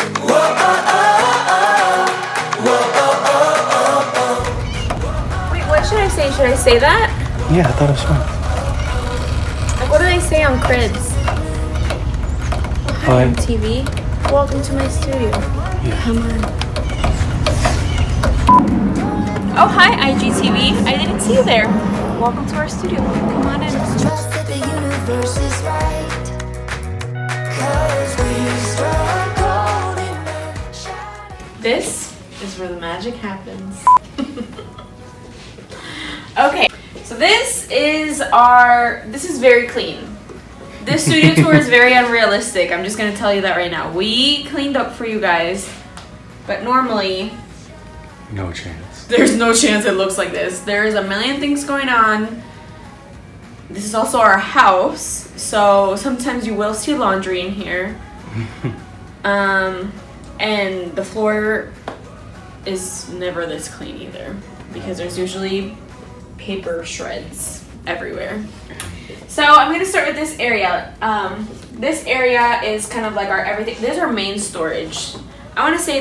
Wait, what should I say? Should I say that? Yeah, I thought it was fun. Like, what do they say on cribs? Hi, TV. Welcome to my studio. Yeah. Come on. Oh, hi, IGTV. I didn't see you there. Welcome to our studio. Come on in. Trust that the universe is right. 'Cause we struck gold in the shadow. This is where the magic happens. Okay, so this is very clean. This studio tour is very unrealistic. I'm just gonna tell you that right now. We cleaned up for you guys, but normally No chance. there's no chance it looks like this. There's a million things going on. This is also our house, so sometimes you will see laundry in here. And the floor is never this clean either, because there's usually paper shreds everywhere. So I'm gonna start with this area. This area is kind of like our everything. This is our main storage. I wanna say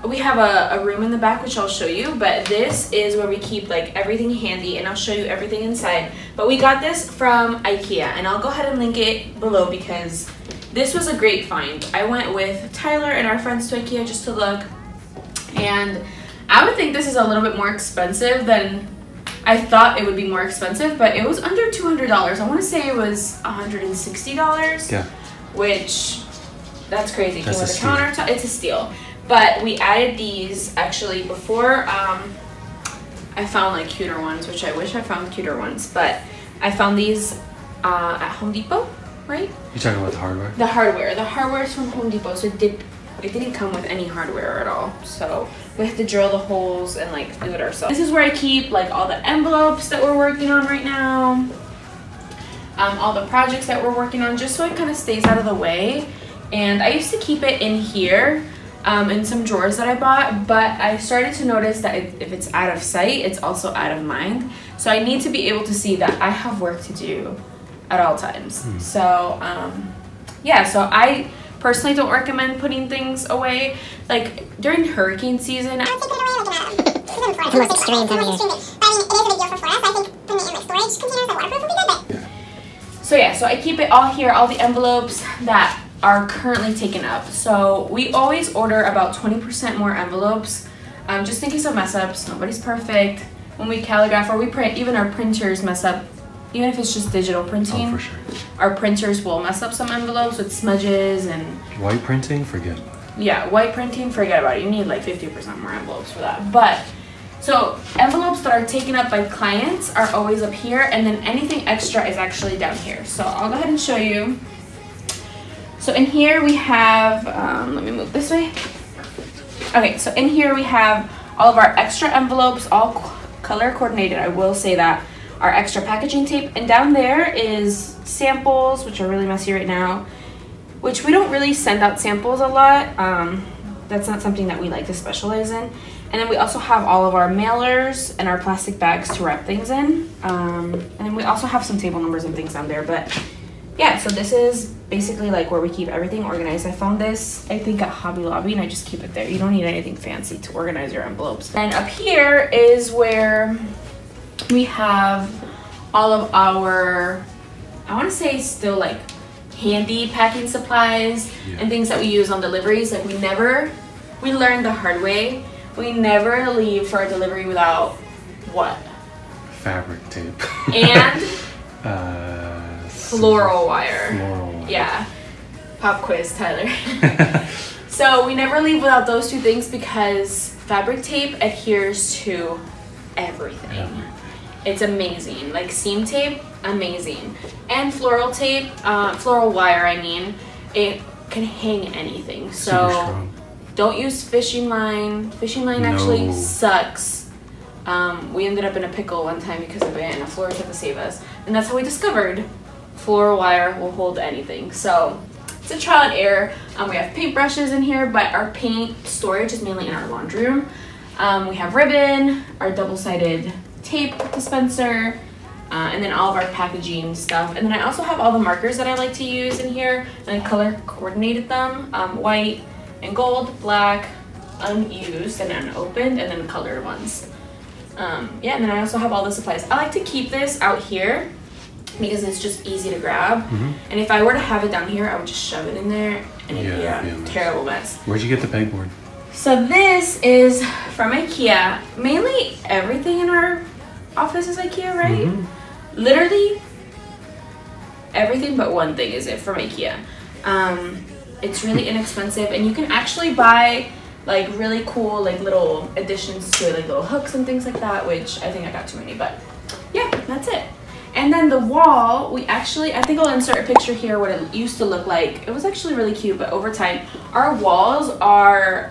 we have a room in the back, which I'll show you, but this is where we keep like everything handy, and I'll show you everything inside. But we got this from Ikea, and I'll go ahead and link it below because this was a great find. I went with Tyler and our friends to Ikea just to look, and I would think this is a little bit more expensive than I thought it would be more expensive, but it was under $200. I want to say it was $160. Yeah. Which, that's crazy. That's Came a with a steal. countertop. It's a steal. But we added these actually before. I found like cuter ones, which I wish I found cuter ones, but I found these at Home Depot, right? You talking about the hardware? The hardware. The hardware is from Home Depot, so it didn't come with any hardware at all. So we have to drill the holes and like do it ourselves. This is where I keep like all the envelopes that we're working on right now. All the projects that we're working on, just so it kind of stays out of the way. And I used to keep it in here in some drawers that I bought, but I started to notice that if it's out of sight, it's also out of mind. So I need to be able to see that I have work to do at all times. So yeah, so I personally don't recommend putting things away. Like during hurricane season, I would take it away like the most extreme time of year. But I mean, it is a big deal for us. I think putting it in like storage containers that waterproof would be good, but so yeah, so I keep it all here, all the envelopes that are currently taken up. So we always order about 20% more envelopes, just in case of mess ups. Nobody's perfect. When we calligraph or we print, even our printers mess up. Even if it's just digital printing, Oh, for sure. our printers will mess up some envelopes with smudges and White printing, forget about it. yeah, white printing, forget about it. You need like 50% more envelopes for that. But so envelopes that are taken up by clients are always up here, and then anything extra is actually down here. So I'll go ahead and show you. So in here we have, let me move this way. Okay, so in here we have all of our extra envelopes, all color coordinated, I will say that. Our extra packaging tape, and down there is samples, which are really messy right now, which we don't really send out samples a lot. That's not something that we like to specialize in. And then we also have all of our mailers and our plastic bags to wrap things in. And then we also have some table numbers and things down there. But yeah, so this is basically like where we keep everything organized. I found this, I think, at Hobby Lobby, and I just keep it there. You don't need anything fancy to organize your envelopes. And up here is where we have all of our, I want to say still like handy packing supplies and things that we use on deliveries. Like we learned the hard way. We never leave for a delivery without what? Fabric tape. And floral wire. Floral wire. Yeah. Pop quiz, Tyler. So we never leave without those two things because fabric tape adheres to everything. It's amazing. Like seam tape, amazing. And floral tape, floral wire, I mean, it can hang anything. So don't use fishing line. Fishing line actually sucks. We ended up in a pickle one time because of it, and a florist had to save us. And that's how we discovered floral wire will hold anything. So it's a trial and error. We have paintbrushes in here, but our paint storage is mainly in our laundry room. We have ribbon, our double-sided tape dispenser, and then all of our packaging stuff. And then I also have all the markers that I like to use in here, and I color coordinated them, white and gold, black, unused and unopened, and then colored ones. Yeah, and then I also have all the supplies. I like to keep this out here because it's just easy to grab. And if I were to have it down here, I would just shove it in there, and it'd be a terrible mess. Where'd you get the pegboard? So this is from Ikea. Mainly everything in our office is Ikea, right? Literally everything but one thing is it from Ikea. It's really inexpensive, and you can actually buy like really cool like little additions to it, like little hooks and things like that, which I think I got too many, but yeah, that's it. And then the wall, I think I'll insert a picture here what it used to look like. It was actually really cute, but over time, our walls are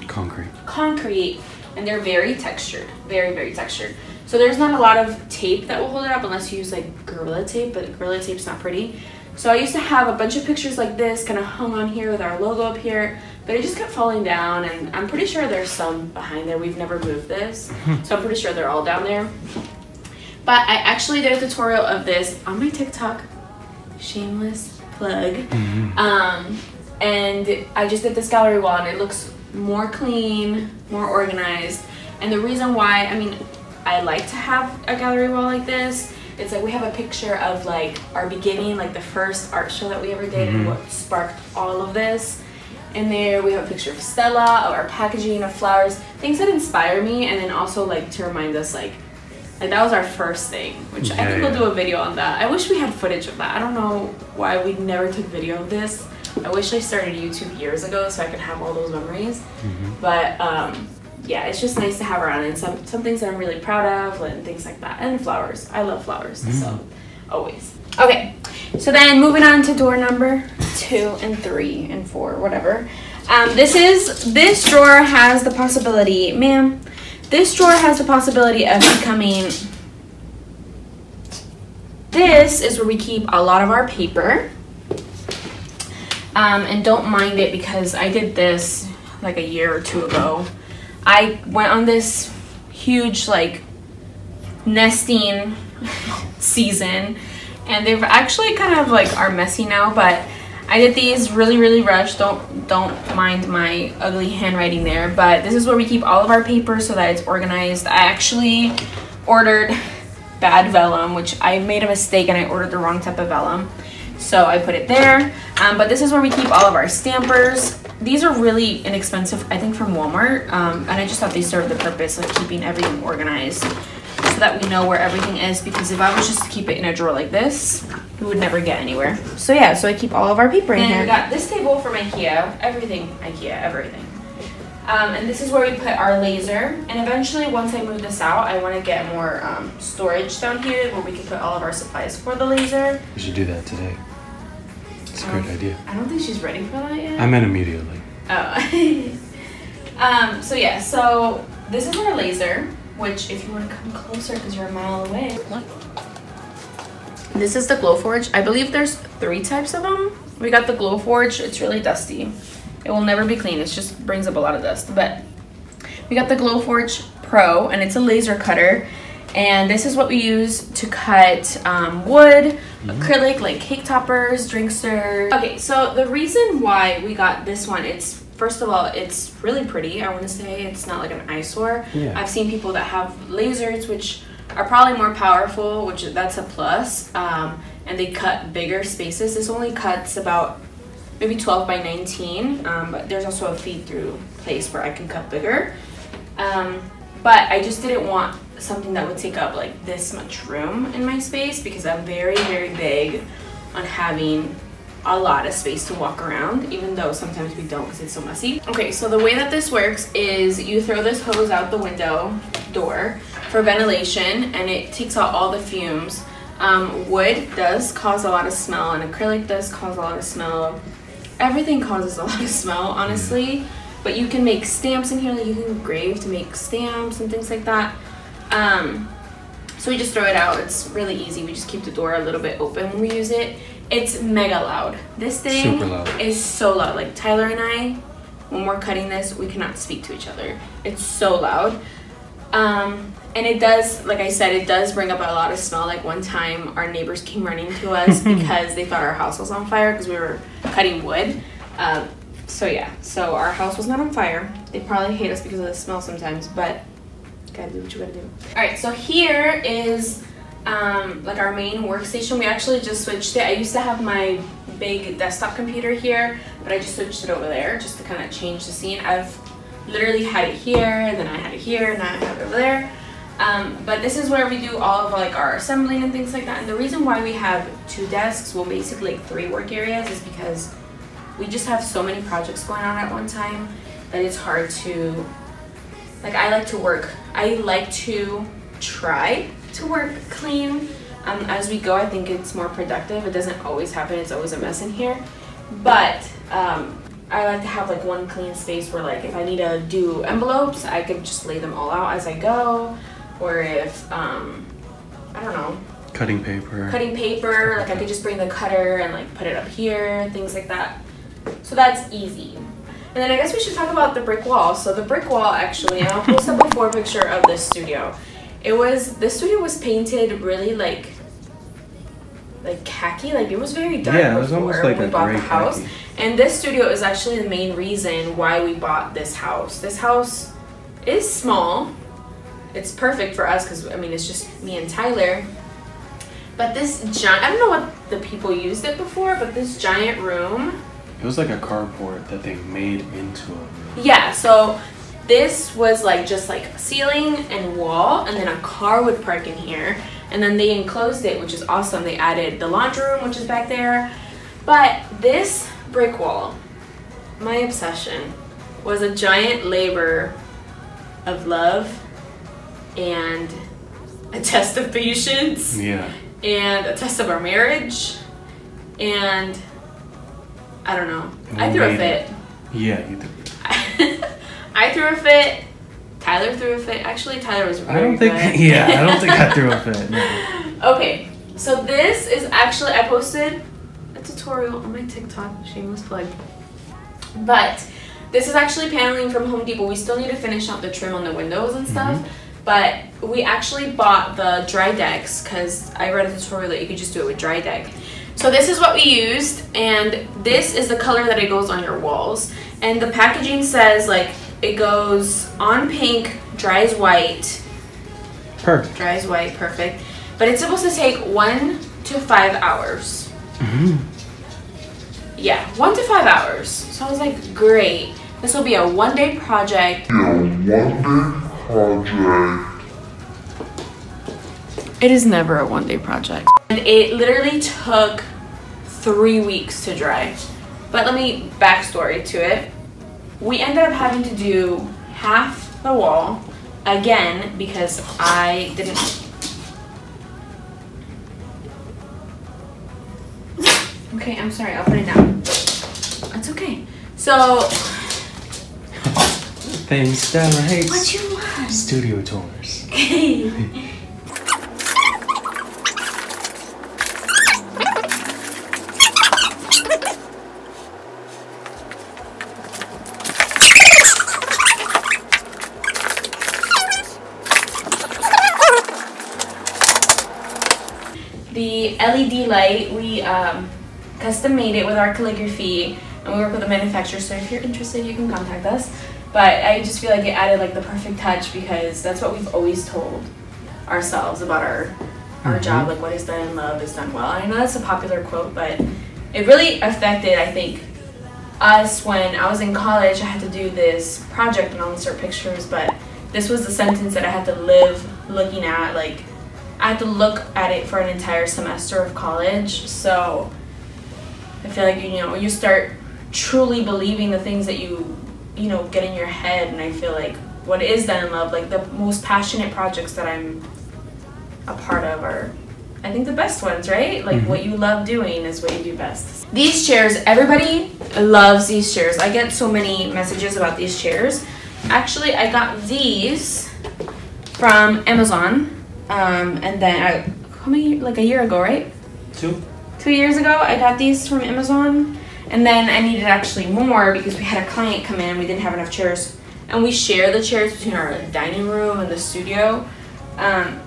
concrete, and they're very textured, very, very textured. So there's not a lot of tape that will hold it up unless you use like Gorilla Tape, but Gorilla Tape's not pretty. So I used to have a bunch of pictures like this kind of hung on here with our logo up here, but it just kept falling down, and I'm pretty sure there's some behind there. We've never moved this, so I'm pretty sure they're all down there. But I actually did a tutorial of this on my TikTok, shameless plug, and I just did this gallery wall, and it looks more clean, more organized. And the reason why, I mean, I like to have a gallery wall like this, it's like we have a picture of like our beginning, like the first art show that we ever did, and what sparked all of this. And there we have a picture of Stella, of our packaging, of flowers, things that inspire me, and then also like to remind us like that was our first thing, which I think we'll do a video on that. I wish we had footage of that. I don't know why we never took video of this. I wish I started YouTube years ago so I could have all those memories. But yeah, it's just nice to have around, and some things that I'm really proud of and things like that. And flowers. I love flowers, so always. Okay, so then moving on to door number 2 and 3 and 4, whatever. This drawer has the possibility, ma'am, this drawer has the possibility of becoming, this is where we keep a lot of our paper. And don't mind it because I did this like a year or 2 ago. I went on this huge like nesting season, and they've actually kind of like are messy now, but I did these really rushed. Don't mind my ugly handwriting there, but this is where we keep all of our paper so that it's organized. I actually ordered bad vellum, which I made a mistake and I ordered the wrong type of vellum, so I put it there. But this is where we keep all of our stampers. These are really inexpensive, I think, from Walmart, and I just thought they served the purpose of keeping everything organized so that we know where everything is, because if I was just to keep it in a drawer like this, we would never get anywhere. So yeah, so I keep all of our paper in here. And we got this table from Ikea, everything Ikea, everything. And this is where we put our laser, and eventually once I move this out, I want to get more storage down here where we can put all of our supplies for the laser. We should do that today. It's a great idea. I don't think she's ready for that yet. I meant immediately. Oh. So yeah, so this is our laser, which if you want to come closer because you're a mile away. This is the Glowforge. I believe there's 3 types of them. We got the Glowforge. It's really dusty. It will never be clean. It just brings up a lot of dust. But we got the Glowforge Pro, and it's a laser cutter. And this is what we use to cut wood, acrylic, like cake toppers, drink stirrers. Okay, so the reason why we got this one, it's, first of all, it's really pretty, I want to say. It's not like an eyesore. I've seen people that have lasers, which are probably more powerful, which that's a plus. And they cut bigger spaces. This only cuts about maybe 12 by 19, but there's also a feed-through place where I can cut bigger. But I just didn't want something that would take up like this much room in my space, because I'm very big on having a lot of space to walk around, even though sometimes we don't because it's so messy. Okay, so the way that this works is you throw this hose out the window door for ventilation, and it takes out all the fumes. Wood does cause a lot of smell, and acrylic does cause a lot of smell. Everything causes a lot of smell, honestly. But you can make stamps in here, like you can engrave to make stamps and things like that. So we just throw it out. It's really easy. We just keep the door a little bit open when we use it. It's mega loud. This thing is so loud. Like Tyler and I, when we're cutting this, we cannot speak to each other. It's so loud. And it does, like I said, it does bring up a lot of smell. Like one time our neighbors came running to us because they thought our house was on fire because we were cutting wood. So yeah, so our house was not on fire. They probably hate us because of the smell sometimes, but gotta do what you gotta do. All right, so here is like our main workstation. We actually just switched it. I used to have my big desktop computer here, but I just switched it over there just to kind of change the scene. I've literally had it here, and then I had it here, and now I have it over there. But this is where we do all of like our assembling and things like that. And the reason why we have 2 desks, well basically like 3 work areas, is because we just have so many projects going on at one time that it's hard to, like I like to try to work clean. As we go, I think it's more productive. It doesn't always happen, it's always a mess in here. But I like to have like one clean space where like if I need to do envelopes, I could just lay them all out as I go. Or if, I don't know. Cutting paper, like I could just bring the cutter and like put it up here, things like that. So that's easy. And then I guess we should talk about the brick wall. So the brick wall, actually, and I'll post up a before picture of this studio. This studio was painted really like khaki, like it was very dark. Yeah, it was almost like we a bought gray the house. khaki. And this studio is actually the main reason why we bought this house. This house is small. It's perfect for us because I mean it's just me and Tyler. But this giant, I don't know what the people used it before, but this giant room. It was like a carport that they made into a room. Yeah, so this was like just like ceiling and wall, and then a car would park in here. And then they enclosed it, which is awesome. They added the laundry room, which is back there. But this brick wall, my obsession, was a giant labor of love and a test of patience. Yeah. And a test of our marriage. And I don't know. I threw a fit. Yeah, you did. I threw a fit. Tyler threw a fit. Actually, Tyler was very good. Yeah, I don't think I threw a fit. No. Okay, so this is actually, I posted a tutorial on my TikTok, shameless plug. But this is actually paneling from Home Depot. We still need to finish out the trim on the windows and stuff. But we actually bought the dry decks because I read a tutorial that you could just do it with dry deck. So this is what we used, and this is the color that it goes on your walls. And the packaging says like it goes on pink, dries white. Perfect. Dries white, perfect. But it's supposed to take 1 to 5 hours. Yeah, 1 to 5 hours. So I was like, great. This will be a one-day project. It is never a one-day project. And it literally took 3 weeks to dry. But let me backstory to it. We ended up having to do half the wall again because I didn't. Okay, I'm sorry, I'll put it down. It's okay. So Things that I hate. what you want? Studio tours. The LED light, we custom made it with our calligraphy, and we work with a manufacturer, so if you're interested you can contact us. But I just feel like it added like the perfect touch because that's what we've always told ourselves about our job, like what is done in love is done well. I know that's a popular quote, but it really affected, I think, us when I was in college. I had to do this project and I'll insert pictures, but this was the sentence that I had to live looking at. Like I had to look at it for an entire semester of college. So I feel like, you know, you start truly believing the things that you know, get in your head. And I feel like what is done in love, like the most passionate projects that I'm a part of are, I think, the best ones, right? Like what you love doing is what you do best. These chairs, everybody loves these chairs. I get so many messages about these chairs. Actually, I got these from Amazon. And then how many, like a year ago, right? 2 years ago, I got these from Amazon. And then I needed actually more because we had a client come in and we didn't have enough chairs and we share the chairs between our dining room and the studio.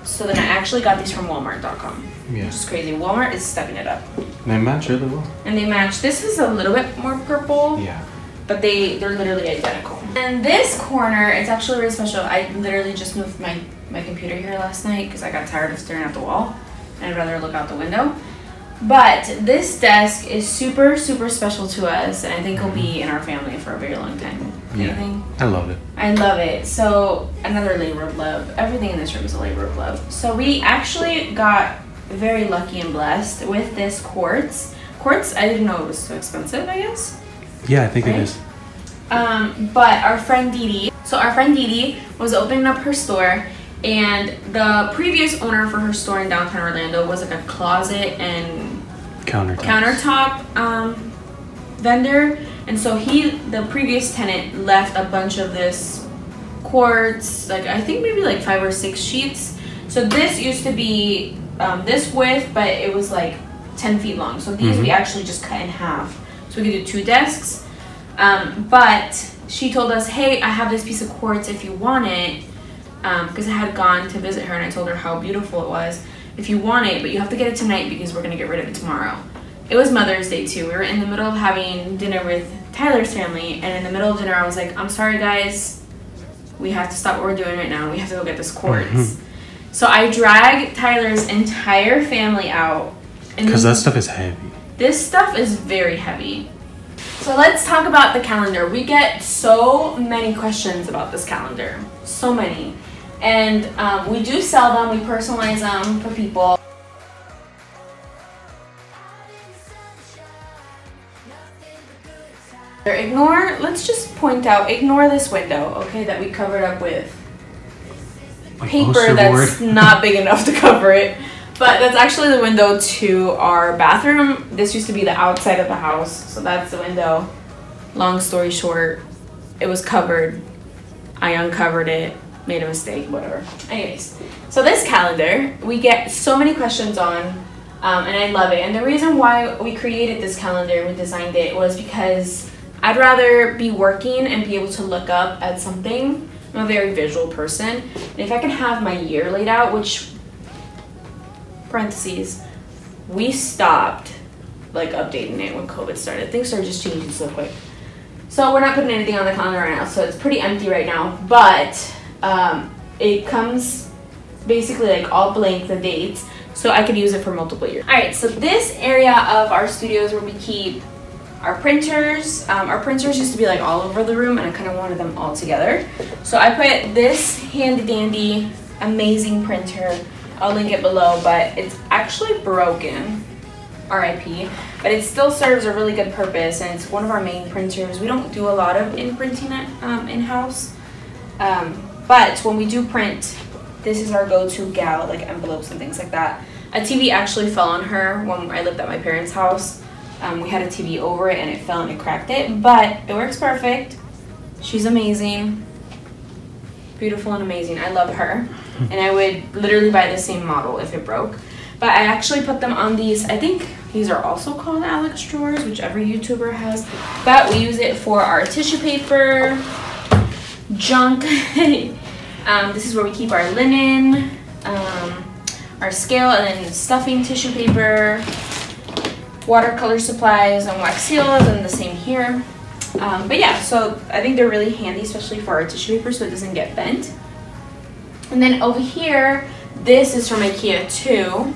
So then I actually got these from Walmart.com. Yeah. Which is crazy. Walmart is stepping it up. They match really well. And they match. This is a little bit more purple. Yeah. But they're literally identical. And this corner, it's actually really special. I literally just moved my computer here last night because I got tired of staring at the wall. And I'd rather look out the window. But this desk is super, super special to us, and I think it'll be in our family for a very long time. Yeah, I love it. I love it. So another labor of love. Everything in this room is a labor of love. So we actually got very lucky and blessed with this quartz. Quartz, I didn't know it was so expensive, I guess. Yeah, I think it is. But our friend Dee Dee was opening up her store. And the previous owner for her store in downtown Orlando was like a closet and countertop vendor. And so the previous tenant left a bunch of this quartz, like I think maybe like 5 or 6 sheets. So this used to be this width, but it was like 10 feet long. So these we actually just cut in half. So we could do 2 desks. But she told us, hey, I have this piece of quartz if you want it. Because I had gone to visit her and I told her how beautiful it was. If you want it, but you have to get it tonight because we're gonna get rid of it tomorrow. It was Mother's Day too. We were in the middle of having dinner with Tyler's family, and in the middle of dinner I was like, I'm sorry guys, we have to stop what we're doing right now. We have to go get this quartz. So I dragged Tyler's entire family out. Because that stuff is heavy. This stuff is very heavy. So let's talk about the calendar. We get so many questions about this calendar. So many. And we do sell them. We personalize them for people. Let's just point out, ignore this window, okay, that we covered up with paper that's not big enough to cover it. But that's actually the window to our bathroom. This used to be the outside of the house, so that's the window. Long story short, it was covered. I uncovered it, made a mistake, whatever. Anyways, so this calendar, we get so many questions on, and I love it. And the reason why we created this calendar and we designed it was because I'd rather be working and be able to look up at something. I'm a very visual person. And if I can have my year laid out, which, parentheses, we stopped like updating it when COVID started. Things started just changing so quick. So we're not putting anything on the calendar right now, so it's pretty empty right now. But it comes basically like all blank, the dates, so I could use it for multiple years. All right, so this area of our studio is where we keep our printers. Our printers used to be like all over the room, and I kind of wanted them all together. So I put this handy dandy, amazing printer. I'll link it below, but it's actually broken, RIP, but it still serves a really good purpose, and it's one of our main printers. We don't do a lot of printing in-house, but when we do print, this is our go-to gal, like envelopes and things like that. A TV actually fell on her when I lived at my parents' house. We had a TV over it and it fell and it cracked it, but it works perfect. She's amazing, beautiful and amazing. I love her, and I would literally buy the same model if it broke. But I actually put them on these, I think these are also called Alex drawers, which every YouTuber has, but we use it for our tissue paper, junk. This is where we keep our linen, our scale, and then stuffing tissue paper, watercolor supplies, and wax seals, and the same here. But yeah, so I think they're really handy, especially for our tissue paper, so it doesn't get bent. And then over here, this is from Ikea too.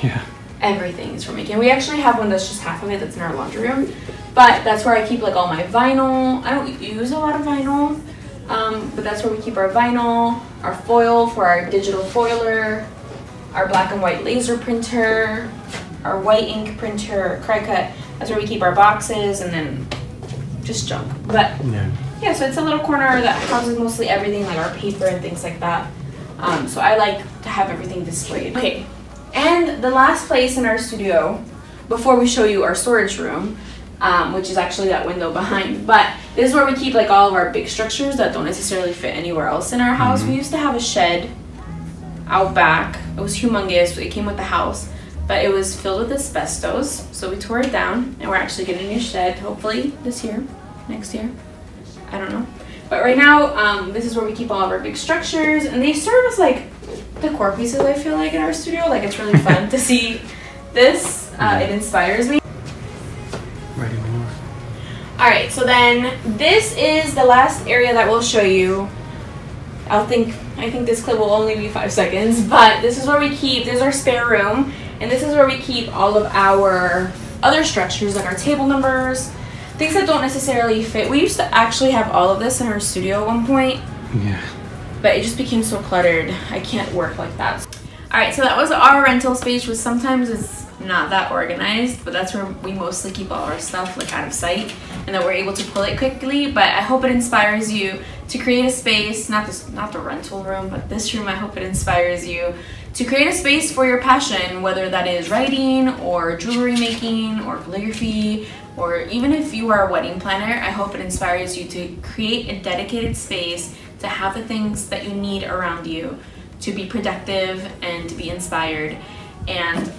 Yeah. Everything is from Ikea. We actually have one that's just half of it that's in our laundry room, but that's where I keep like all my vinyl. I don't use a lot of vinyl, but that's where we keep our vinyl, our foil for our digital foiler, our black and white laser printer, our white ink printer, Cricut. That's where we keep our boxes, and then just junk. But yeah, so it's a little corner that houses mostly everything, like our paper and things like that. So I like to have everything displayed. Okay, and the last place in our studio, before we show you our storage room, which is actually that window behind, but this is where we keep like all of our big structures that don't necessarily fit anywhere else in our house. We used to have a shed out back. It was humongous. It came with the house, but it was filled with asbestos, so we tore it down, and we're actually getting a new shed, hopefully this year, next year, I don't know. But right now, this is where we keep all of our big structures, and they serve as like decor pieces, I feel like, in our studio. Like, it's really fun to see this. It inspires me. Ready to move. Alright, so then this is the last area that we'll show you. I think this clip will only be 5 seconds, but this is where we keep, this is our spare room, and this is where we keep all of our other structures, like our table numbers, things that don't necessarily fit. We used to actually have all of this in our studio at one point. Yeah. But it just became so cluttered. I can't work like that. Alright, so that was our rental space, which sometimes is not that organized, but that's where we mostly keep all our stuff, like, out of sight, and that we're able to pull it quickly. But I hope it inspires you to create a space, not the rental room, but this room. I hope it inspires you to create a space for your passion, whether that is writing or jewelry making or calligraphy, or even if you are a wedding planner. I hope it inspires you to create a dedicated space to have the things that you need around you to be productive and to be inspired. And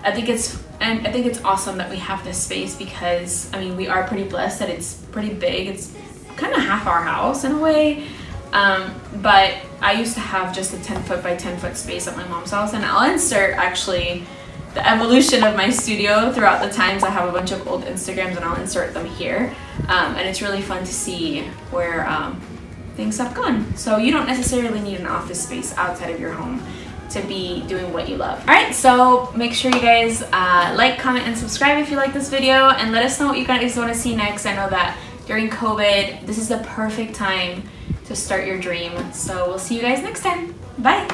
I think it's awesome that we have this space, because I mean, we are pretty blessed that it's pretty big. It's kind of half our house in a way. But I used to have just a 10-foot by 10-foot space at my mom's house, and I'll insert actually the evolution of my studio throughout the times. I have a bunch of old Instagrams, and I'll insert them here. And it's really fun to see where things have gone. So you don't necessarily need an office space outside of your home to be doing what you love. Alright, so make sure you guys like, comment, and subscribe if you like this video, and let us know what you guys want to see next. I know that during COVID, this is the perfect time to start your dream. So we'll see you guys next time. Bye!